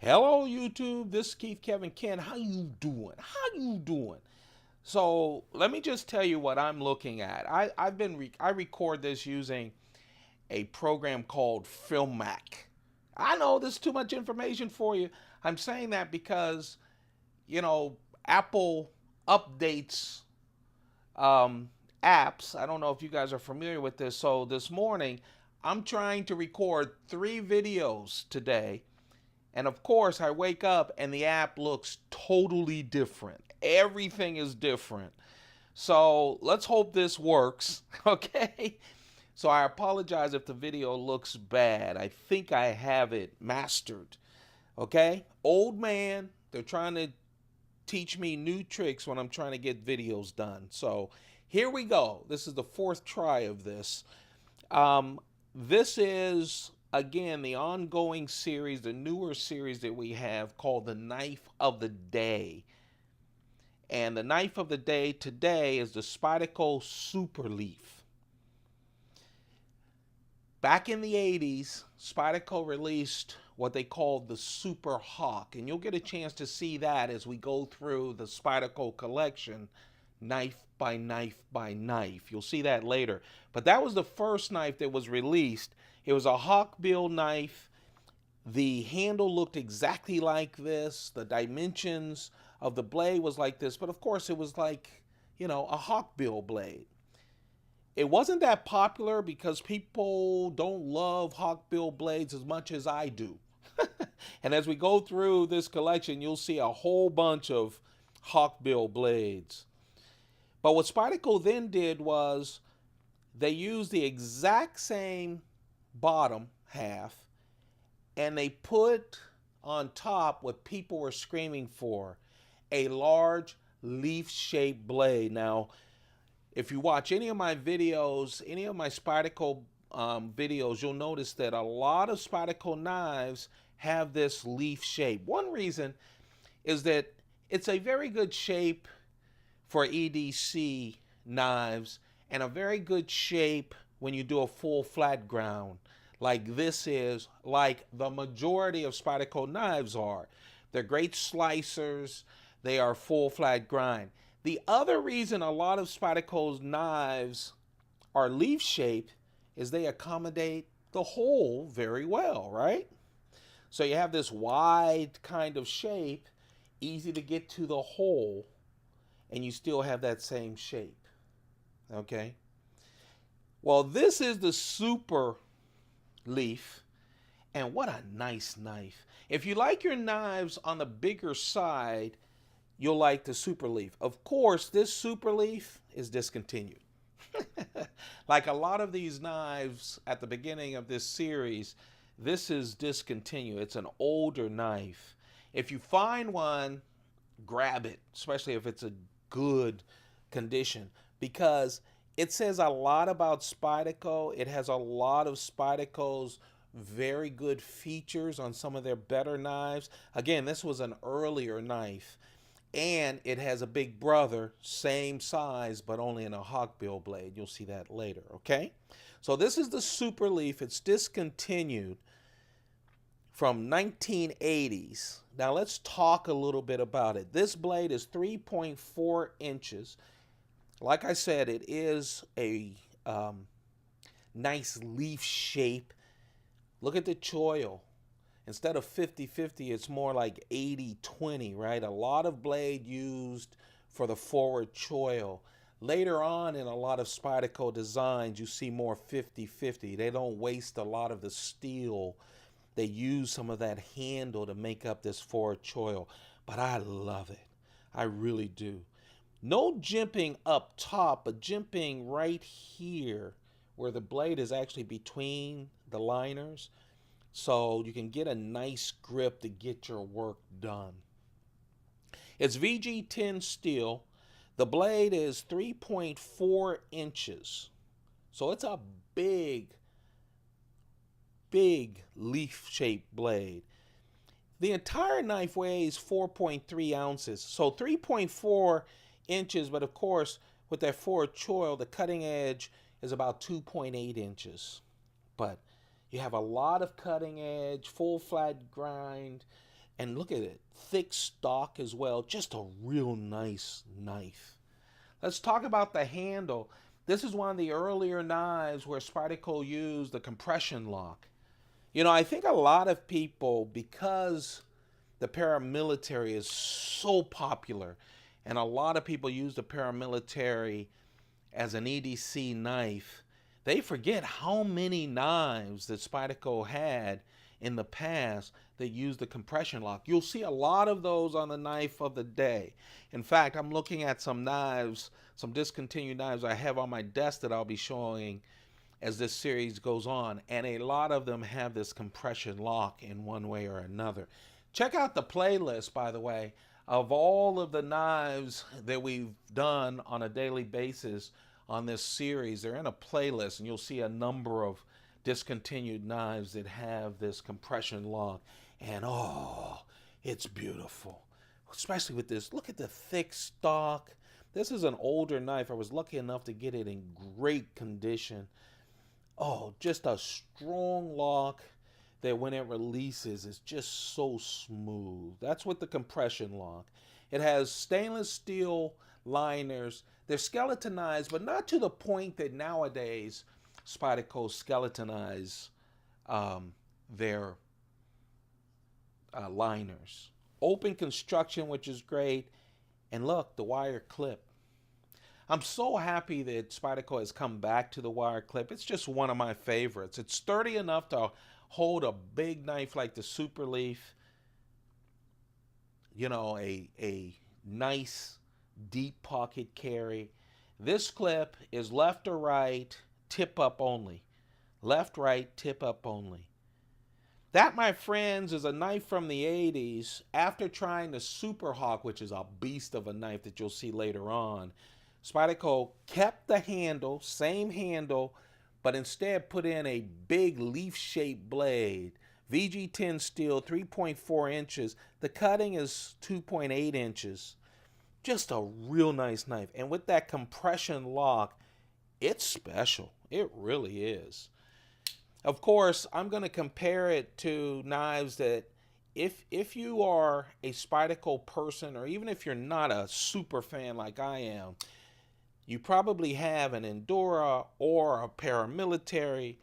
Hello YouTube, this is Keith Kevin Ken. How you doing? How you doing? So let me just tell you what I'm looking at. I record this using a program called Filmac. I know this is too much information for you. I'm saying that because Apple updates um, apps. I don't know if you guys are familiar with this. So this morning, I'm trying to record 3 videos today. And of course, I wake up and the app looks totally different. Everything is different. So let's hope this works, okay? So I apologize if the video looks bad. I think I have it mastered, okay? Old man, they're trying to teach me new tricks when I'm trying to get videos done. So here we go. This is the 4th try of this. This is, again, the ongoing series, the newer series that we have called the Knife of the Day. And the knife of the day today is the Spyderco SuperLeaf. Back in the 80s, Spyderco released what they called the Super Hawk. And you'll get a chance to see that as we go through the Spyderco collection, knife by knife by knife. You'll see that later. But that was the first knife that was released. It was a hawkbill knife. The handle looked exactly like this. The dimensions of the blade was like this. But of course, it was like, a hawkbill blade. It wasn't that popular because people don't love hawkbill blades as much as I do. And as we go through this collection, you'll see a whole bunch of hawkbill blades. But what Spyderco then did was they used the exact same bottom half and they put on top what people were screaming for, a large leaf-shaped blade. Now, if you watch any of my videos, any of my Spyderco videos, you'll notice that a lot of Spyderco knives have this leaf shape. One reason is that it's a very good shape for EDC knives and a very good shape when you do a full flat ground like this is, like the majority of Spyderco knives are. They're great slicers. They are full flat grind. The other reason a lot of Spyderco's knives are leaf shaped is they accommodate the hole very well, right? So you have this wide kind of shape, easy to get to the hole, and you still have that same shape, okay? Well, this is the Super Leaf, and what a nice knife. If you like your knives on the bigger side, you'll like the Super Leaf. Of course, this Super Leaf is discontinued. Like a lot of these knives at the beginning of this series, this is discontinued. It's an older knife. If you find one, grab it, especially if it's a good condition, because it says a lot about Spyderco. It has a lot of Spyderco's very good features on some of their better knives. Again, this was an earlier knife. And it has a big brother, same size, but only in a hawkbill blade. You'll see that later, okay? So this is the Super Leaf. It's discontinued from 1980s. Now let's talk a little bit about it. This blade is 3.4 inches. Like I said, it is a nice leaf shape. Look at the choil. Instead of 50-50, it's more like 80-20, right? A lot of blade used for the forward choil. Later on in a lot of Spyderco designs, you see more 50-50. They don't waste a lot of the steel. They use some of that handle to make up this forward choil. But I love it. I really do. No jimping up top, but jimping right here where the blade is actually between the liners, so you can get a nice grip to get your work done. It's VG10 steel. The blade is 3.4 inches. So it's a big leaf-shaped blade. The entire knife weighs 4.3 ounces. So 3.4 inches, but of course, with that forward choil, the cutting edge is about 2.8 inches. But you have a lot of cutting edge, full flat grind. And look at it, thick stock as well. Just a real nice knife. Let's talk about the handle. This is one of the earlier knives where Spyderco used the compression lock. You know, I think a lot of people, because the paramilitary is so popular, and a lot of people use the paramilitary as an EDC knife, they forget how many knives that Spyderco had in the past that used the compression lock. You'll see a lot of those on the knife of the day. In fact, I'm looking at some knives, some discontinued knives I have on my desk that I'll be showing as this series goes on, and a lot of them have this compression lock in one way or another. Check out the playlist, by the way, of all of the knives that we've done on a daily basis on this series. They're in a playlist, and you'll see a number of discontinued knives that have this compression lock, and oh, it's beautiful, especially with this. Look at the thick stock. This is an older knife. I was lucky enough to get it in great condition. Oh, just a strong lock that when it releases is just so smooth. That's with the compression lock. It has stainless steel liners. They're skeletonized, but not to the point that nowadays Spyderco skeletonize their liners. Open construction, which is great. And look, the wire clip. I'm so happy that Spyderco has come back to the wire clip. It's just one of my favorites. It's sturdy enough to hold a big knife like the SuperLeaf. You know, a nice deep pocket carry. This clip is left or right, tip up only. Left, right, tip up only. That, my friends, is a knife from the 80s. After trying the Super Hawk, which is a beast of a knife that you'll see later on, Spyderco kept the handle, same handle, but instead put in a big leaf-shaped blade. VG10 steel, 3.4 inches. The cutting is 2.8 inches. Just a real nice knife. And with that compression lock, it's special. It really is. Of course, I'm going to compare it to knives that if you are a Spyderco person, or even if you're not a super fan like I am, you probably have an Endura or a paramilitary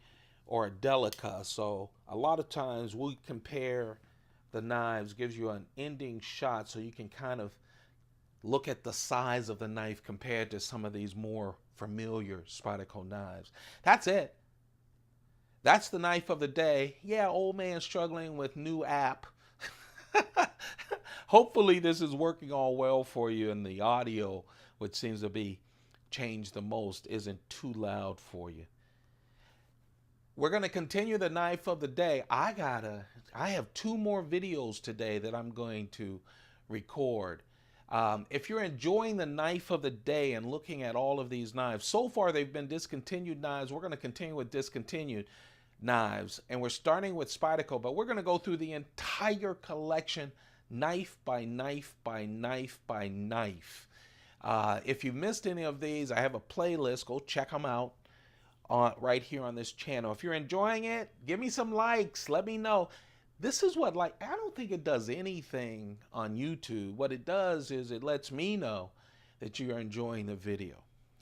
or a Delica. So a lot of times we compare the knives, gives you an ending shot so you can kind of look at the size of the knife compared to some of these more familiar Spyderco knives. That's it. That's the knife of the day. Yeah, old man struggling with new app. Hopefully this is working all well for you, and the audio, which seems to be changed the most, isn't too loud for you. We're going to continue the knife of the day. I have 2 more videos today that I'm going to record. If you're enjoying the knife of the day and looking at all of these knives, so far they've been discontinued knives. We're going to continue with discontinued knives, and we're starting with Spyderco, but we're going to go through the entire collection, knife by knife by knife by knife. If you missed any of these, I have a playlist. Go check them out right here on this channel. If you're enjoying it, give me some likes. Let me know. This is what, I don't think it does anything on YouTube. What it does is it lets me know that you're enjoying the video.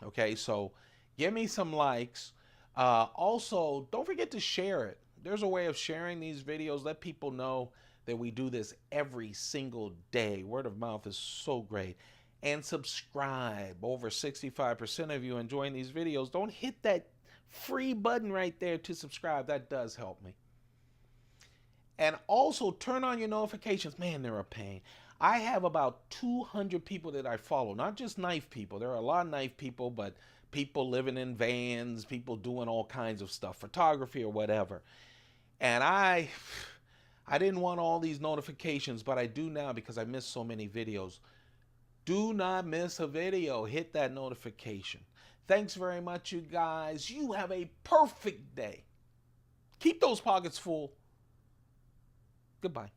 Okay, so give me some likes. Also, don't forget to share it. There's a way of sharing these videos. Let people know that we do this every single day. Word of mouth is so great. And subscribe. Over 65% of you enjoying these videos. Don't hit that free button right there to subscribe. That does help me. And also turn on your notifications. Man, they're a pain. I have about 200 people that I follow. Not just knife people. There are a lot of knife people, but people living in vans, people doing all kinds of stuff, photography or whatever. And I didn't want all these notifications, but I do now because I missed so many videos. Do not miss a video. Hit that notification. Thanks very much, you guys. You have a perfect day. Keep those pockets full. Goodbye.